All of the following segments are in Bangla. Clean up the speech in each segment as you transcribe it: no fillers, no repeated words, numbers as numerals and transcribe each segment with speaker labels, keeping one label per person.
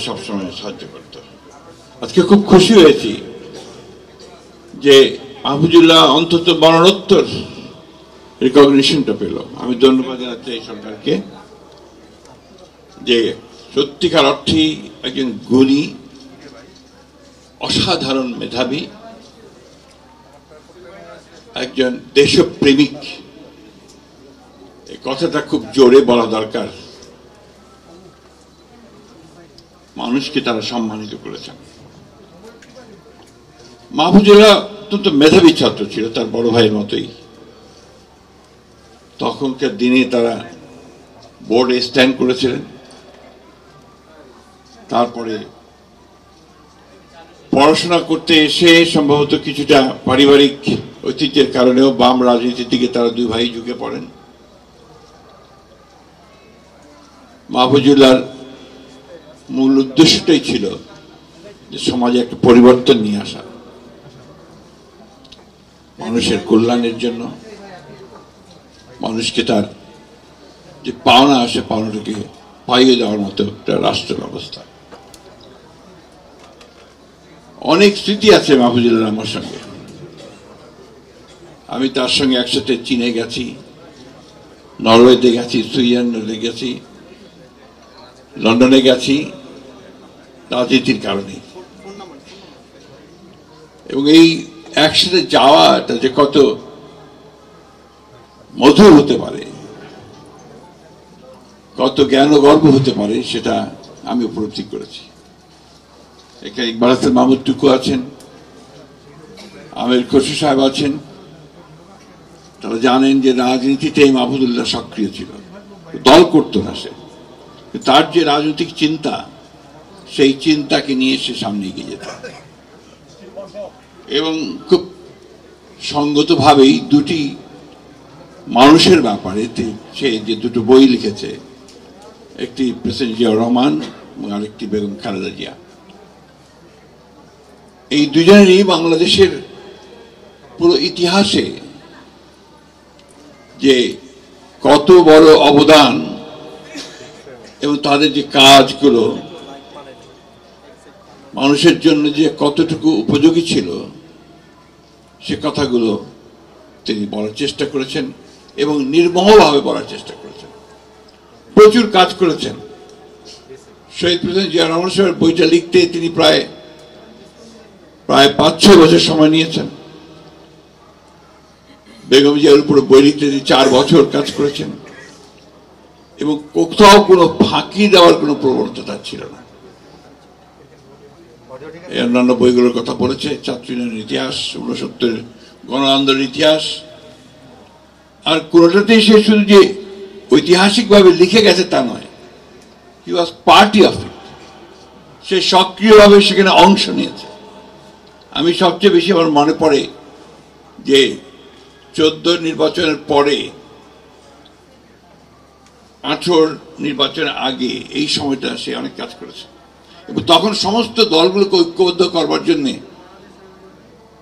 Speaker 1: সবসময় সাহায্য করত। আজকে খুব খুশি হয়েছি যে মাহফুজুল্লাহ অন্তত মরণোত্তর রিকগনিশনটা পেল। আমি ধন্যবাদ জানাচ্ছি এই সরকারকে যে সত্যিকার অর্থেই একজন গুণী, অসাধারণ মেধাবী, একজন দেশপ্রেমিক, এই কথাটা খুব জোরে বলা দরকার। মানুষকে তারা সম্মানিত করেছেন। মাহফুজুল্লাহ অত্যন্ত মেধাবী ছাত্র ছিল, তার বড় ভাইয়ের মতোই। তখনকার দিনে তারা বোর্ডে স্ট্যান্ড করেছিলেন। তারপরে পড়াশোনা করতে এসে সম্ভবত কিছুটা পারিবারিক ঐতিহ্যের কারণেও বাম রাজনীতির দিকে তারা দুই ভাই ঝুঁকে পড়েন। মাহফুজুল্লাহর মূল উদ্দেশ্যটাই ছিল যে সমাজে একটা পরিবর্তন নিয়ে আসা, মানুষের কল্যাণের জন্য, মানুষকে তার যে পাওনা আসে পাওনাটাকে পাইয়ে দেওয়ার মতো একটা রাষ্ট্র ব্যবস্থা। অনেক স্মৃতি আছে মাহফুজুল্লাহ আমার সঙ্গে। আমি তার সঙ্গে একসাথে চীনে গেছি, নরওয়েতে গেছি, সুইজারল্যান্ডে গেছি, লন্ডনে গেছি রাজনীতির কারণে। এবং এই একসাথে যাওয়াটা যে কত মধুর হতে পারে, কত জ্ঞান ও গর্ব হতে পারে, সেটা আমি উপলব্ধি করেছি। এখানে ইকবাল হাসান মাহমুদ টুকু আছেন, আমির খসরু সাহেব আছেন। তারা জানেন যে রাজনীতিতে মাহফুজুল্লাহ সক্রিয় ছিল, দল করত না সে। তার যে রাজনৈতিক চিন্তা, সেই চিন্তাকে নিয়ে সে সামনে এগিয়ে যেত। এবং খুব সঙ্গতভাবেই দুটি মানুষের ব্যাপারে সে যে দুটো বই লিখেছে, একটি প্রেসিডেন্ট জিয়াউর রহমান এবং আরেকটি বেগম খালেদা জিয়া, এই দুজনেরই বাংলাদেশের পুরো ইতিহাসে যে কত বড় অবদান এবং তাদের যে কাজগুলো মানুষের জন্য যে কতটুকু উপযোগী ছিল, সে কথাগুলো তিনি বলার চেষ্টা করেছেন এবং নির্মোহভাবে বলার চেষ্টা করেছেন। প্রচুর কাজ করেছেন। শহীদ প্রেসিডেন্ট জিয়া রহমান সাহেবের বইটা লিখতে তিনি প্রায় 5-6 বছর সময় নিয়েছেন। বেগম জিয়ার উপরে বই লিখতে তিনি 4 বছর কাজ করেছেন এবং কোথাও কোনো ফাঁকি দেওয়ার কোনো প্রবণতা ছিল না। এই অন্যান্য বইগুলোর কথা বলেছে, ছাত্র ইউনিয়নের ইতিহাস, 69 গণ আন্দোলনের ইতিহাস, আর কোনোটাতেই সে শুধু যে ঐতিহাসিকভাবে লিখে গেছে তা নয়, হি ওয়াজ পার্টি অফ ইট। সে সক্রিয়ভাবে সেখানে অংশ নিয়েছে। আমি সবচেয়ে বেশি আমার মনে পড়ে যে 14 নির্বাচনের পরে 18 নির্বাচনের আগে এই সময়টা সে অনেক কাজ করেছে এবং তখন সমস্ত দলগুলোকে ঐক্যবদ্ধ করবার জন্য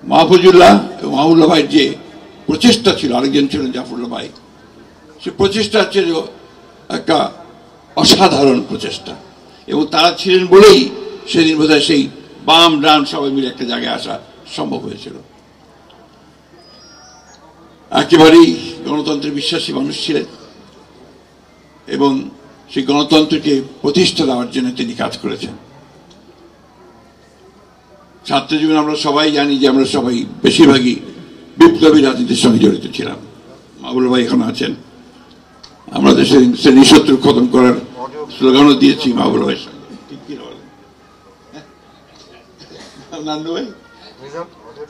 Speaker 1: মাহফুজুল্লাহ এবং মাহবুবুল্লাহ ভাইয়ের যে প্রচেষ্টা ছিল, আরেকজন ছিলেন জাফরুল্লাহ ভাই, সে প্রচেষ্টা ছিল একটা অসাধারণ প্রচেষ্টা। এবং তারা ছিলেন বলেই সেদিন বোধহয় সেই বাম ডান সবাই মিলে একটা জায়গায় আসা সম্ভব হয়েছিল। একেবারেই গণতন্ত্রে বিশ্বাসী মানুষ ছিলেন এবং সেই গণতন্ত্রকে প্রতিষ্ঠা দেওয়ার জন্য তিনি কাজ করেছেন। ছাত্র জীবনে আমরা সবাই জানি যে আমরা সবাই বেশিরভাগই বিপ্লবী রাজনীতির সঙ্গে জড়িত ছিলাম। মাহবুবুল্লাহ ভাই এখন আছেন, আমরা দেশের শ্রেণী শত্রু খতম করার স্লোগানও দিয়েছি মাহবুবুল্লাহ ভাইয়ের সঙ্গে। নান্নু ভাই,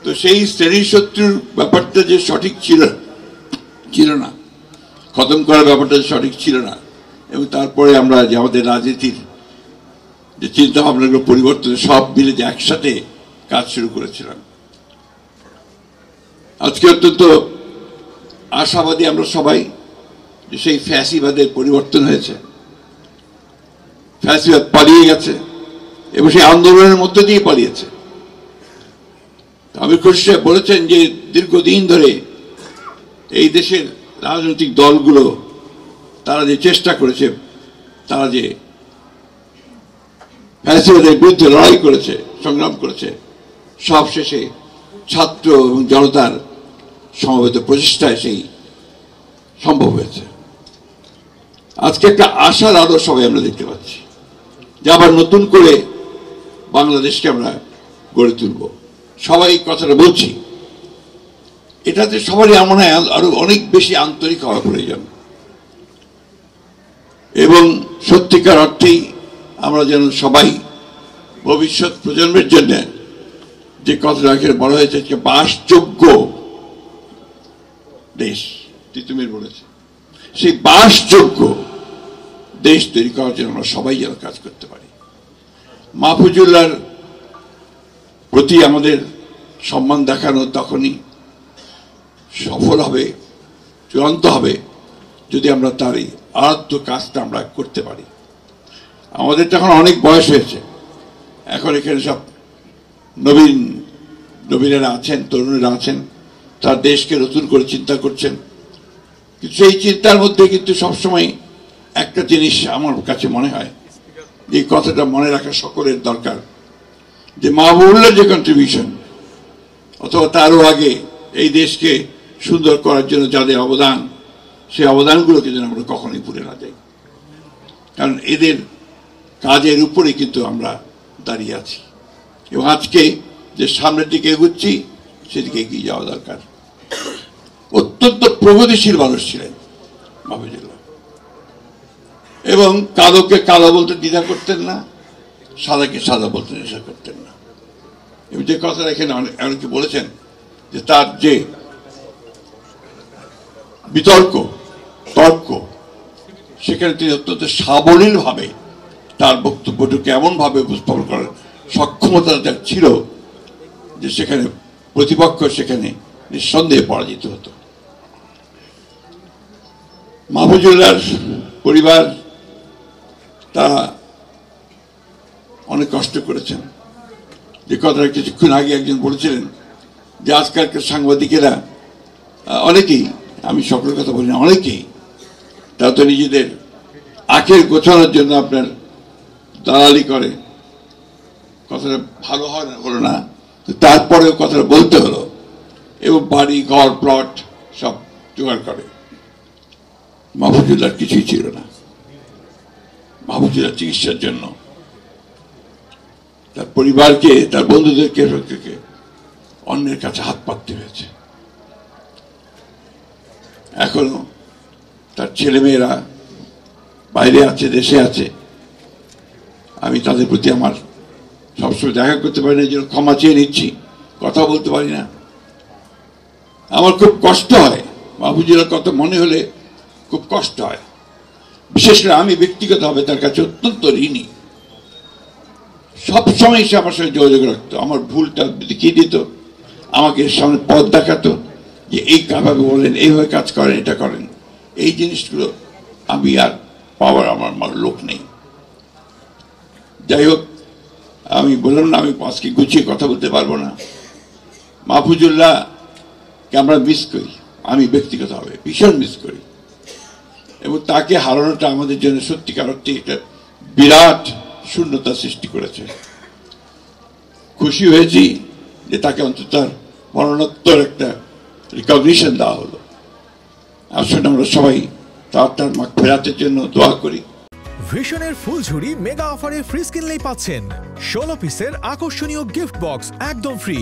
Speaker 1: তো সেই শ্রেণী শত্রুর ব্যাপারটা যে সঠিক ছিল না, খতম করার ব্যাপারটা সঠিক ছিল না, এবং তারপরে আমরা যে আমাদের রাজনীতির যে চিন্তা ভাবনাগুলো পরিবর্তন সব মিলে যে একসাথে কাজ শুরু করেছিলাম। আজকে অত্যন্ত আশাবাদী আমরা সবাই যে সেই ফ্যাসিবাদের পরিবর্তন হয়েছে, ফ্যাসিবাদ পালিয়ে গেছে এবং সেই আন্দোলনের মধ্য দিয়ে পালিয়েছে। আমির খসরু সাহেব বলেছেন যে দীর্ঘদিন ধরে এই দেশের রাজনৈতিক দলগুলো তারা যে চেষ্টা করেছে, তারা যে ফ্যাসিবাদের বিরুদ্ধে লড়াই করেছে, সংগ্রাম করেছে, সব শেষে ছাত্র এবং জনতার সমবেত প্রচেষ্টায় সেই সম্ভব হয়েছে। আজকে একটা আশার আলো সবাই আমরা দেখতে পাচ্ছি যে আবার নতুন করে বাংলাদেশকে আমরা গড়ে তুলব। সবাই কথাটা বলছি, এটাতে সবারই আমার মনে হয় আরো অনেক বেশি আন্তরিক হওয়া প্রয়োজন এবং সত্যিকার অর্থেই আমরা যেন সবাই ভবিষ্যৎ প্রজন্মের জন্য যে কথাটা এখানে বলা হয়েছে যে বাসযোগ্য দেশ, তিতুমির বলেছে, সেই বাসযোগ্য দেশ তৈরি করার জন্য আমরা সবাই যেন কাজ করতে পারি। মাহফুজুল্লাহর প্রতি আমাদের সম্মান দেখানো তখনই সফল হবে, চূড়ান্ত হবে যদি আমরা তার এই আরাধ্য কাজটা আমরা করতে পারি। আমাদের তো এখন অনেক বয়স হয়েছে, এখন এখানে সব নবীনেরা আছেন, তরুণেরা আছেন, তার দেশকে নতুন করে চিন্তা করছেন। কিন্তু সেই চিন্তার মধ্যে কিন্তু সবসময় একটা জিনিস আমার কাছে মনে হয়, যে কথাটা মনে রাখা সকলের দরকার, যে মাহবুবুল্লাহর যে কন্ট্রিবিউশন অথবা তারও আগে এই দেশকে সুন্দর করার জন্য যাদের অবদান, সেই অবদানগুলোকে যেন আমরা কখনোই ভুলে না যাই। কারণ এদের কাজের উপরে কিন্তু আমরা দাঁড়িয়ে আছি এবং আজকে যে সামনের দিকে এগুচ্ছি সেদিকে এগিয়ে যাওয়া দরকার। অত্যন্ত প্রগতিশীল মানুষ ছিলেন মাহফুজুল্লাহ এবং কালোকে কালো বলতে দ্বিধা করতেন না, সাদাকে সাদা বলতে নেশা করতেন না। এবং যে কথাটা এখানে অনেকে বলেছেন যে তার যে তর্ক সেখানে তিনি অত্যন্ত সাবলীল ভাবে তার বক্তব্যটাকে এমন ভাবে উপস্থাপন করার সক্ষমতা তার ছিল যে সেখানে প্রতিপক্ষ সেখানে নিঃসন্দেহে পরাজিত হতো। মাহফুজুল্লাহর পরিবার তারা অনেক কষ্ট করেছেন। যে কথাটা কিছুক্ষণ আগে একজন বলেছিলেন যে আজকালকার সাংবাদিকেরা অনেকেই, আমি সকলের কথা বলি না, অনেকেই তারা তো নিজেদের আখের গোছানোর জন্য আপনার দালালি করে। কথাটা ভালো হলো না, তারপরেও কথাটা বলতে হলো এবং বাড়ি ঘর প্লট সব জোগাড় করে। মাহফুজুল্লাহর কিছুই ছিল না। মাহফুজুল্লাহ চিকিৎসার জন্য তার পরিবারকে, তার বন্ধুদেরকে অন্যের কাছে হাত পাততে হয়েছে। এখনো তার ছেলেমেয়েরা বাইরে আছে, দেশে আছে। আমি তাদের প্রতি আমার সবসময় দেখা করতে পারি না, এই জন্য ক্ষমা চেয়ে নিচ্ছি, কথা বলতে পারি না। আমার খুব কষ্ট হয়, মাহফুজুল্লাহর কথা মনে হলে খুব কষ্ট হয়। বিশেষ করে আমি ব্যক্তিগতভাবে তার কাছে অত্যন্ত ঋণী। সবসময় সে আমার সঙ্গে যোগাযোগ রাখতো, আমার ভুলটা দেখিয়ে দিত, আমাকে সামনে পথ দেখাতো যে এই ভাবে বলেন, এইভাবে কাজ করেন, এটা করেন। এই জিনিসগুলো আমি আর পাওয়ার আমার লোক নেই। যাই হোক, আমি বললাম না আমি আজকে গুছিয়ে কথা বলতে পারবো না। মাহফুজুল্লাহকে আমরা মিস করি, আমি ব্যক্তিগতভাবে ভীষণ মিস করি এবং তাকে হারানোটা আমাদের জন্য সত্যিকার অর্থে একটা বিরাট শূন্যতা সৃষ্টি করেছে। খুশি হয়েছি যে তাকে অন্তত তার মরণোত্তর একটা রিকগনিশন দেওয়া হলো। আসলে আমরা সবাই তার মাগফিরাতের জন্য দোয়া করি।
Speaker 2: ভিশনের ফুলঝুরি মেগা অফারে ফ্রিজ কিনলেই পাচ্ছেন 16 পিসের আকর্ষণীয় গিফট বক্স একদম ফ্রি।